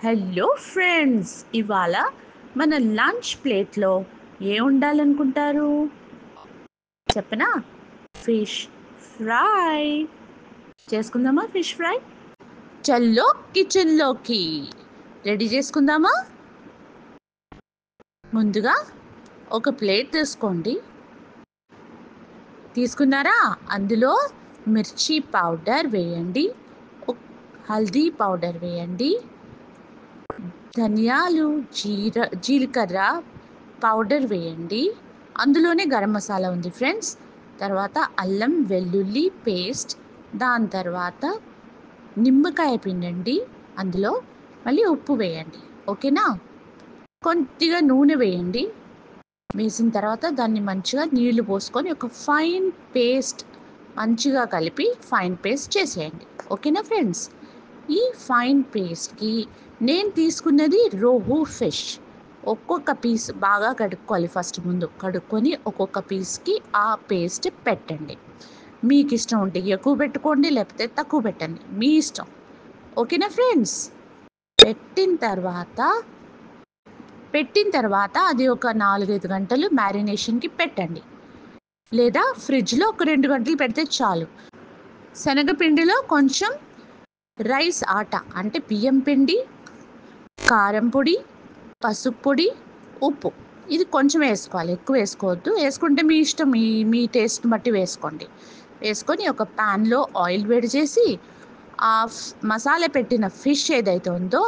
Hello friends, ఇవాళ మన lunch ప్లేట్లో ఉండాలనుకుంటారు చెప్పనా? ఫిష్ ఫ్రై చేసుకుందామా? ఫిష్ ఫ్రై చల్లో కిచెన్లోకి రెడీ చేసుకుందామా? ముందుగా ఒక ప్లేట్ తీసుకోండి. తీసుకున్నారా? అందులో మిర్చి పౌడర్ వేయండి, హల్దీ పౌడర్ వేయండి, ధనియాలు జీలకర్ర పౌడర్ వేయండి. అందులోనే గరం మసాలా ఉంది ఫ్రెండ్స్. తర్వాత అల్లం వెల్లుల్లి పేస్ట్, దాని తర్వాత నిమ్మకాయ పిండండి. అందులో మళ్ళీ ఉప్పు వేయండి. ఓకేనా? కొద్దిగా నూనె వేయండి. వేసిన తర్వాత దాన్ని మంచిగా నీళ్లు పోసుకొని ఒక ఫైన్ పేస్ట్ మంచిగా కలిపి ఫైన్ పేస్ట్ చేసేయండి. ఓకేనా ఫ్రెండ్స్? ఈ ఫైన్ పేస్ట్కి నేను తీసుకున్నది రోహు ఫిష్. ఒక్కొక్క పీస్ బాగా కడుక్కోవాలి. ఫస్ట్ ముందు కడుక్కొని ఒక్కొక్క పీస్కి ఆ పేస్ట్ పెట్టండి. మీకు ఇష్టం ఉంటే ఎక్కువ పెట్టుకోండి, లేకపోతే తక్కువ పెట్టండి, మీ ఇష్టం. ఓకేనా ఫ్రెండ్స్? పెట్టిన తర్వాత అది ఒక 4-5 గంటలు మ్యారినేషన్కి పెట్టండి, లేదా ఫ్రిడ్జ్లో ఒక 2 గంటలు పెడితే చాలు. శనగపిండిలో కొంచెం రైస్ ఆట అంటే బియ్యం పిండి, కారం పొడి, పసుపు పొడి, ఉప్పు ఇది కొంచెం వేసుకోవాలి, ఎక్కువ వేసుకోవద్దు. వేసుకుంటే మీ ఇష్టం, మీ టేస్ట్ బట్టి వేసుకోండి. వేసుకొని ఒక ప్యాన్లో ఆయిల్ వేడి చేసి ఆ మసాలా పెట్టిన ఫిష్ ఏదైతే ఉందో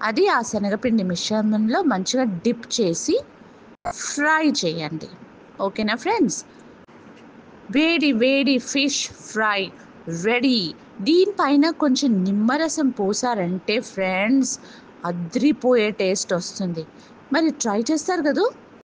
అది ఆ శనగపిండి మిశ్రమంలో మంచిగా డిప్ చేసి ఫ్రై చేయండి. ఓకేనా ఫ్రెండ్స్? వేడి వేడి ఫిష్ ఫ్రై రెడీ. దీనిపైన కొంచెం నిమ్మరసం పోసారంటే ఫ్రెండ్స్ అద్రిపోయే టేస్ట్ వస్తుంది. మరి ట్రై చేస్తారు కదూ?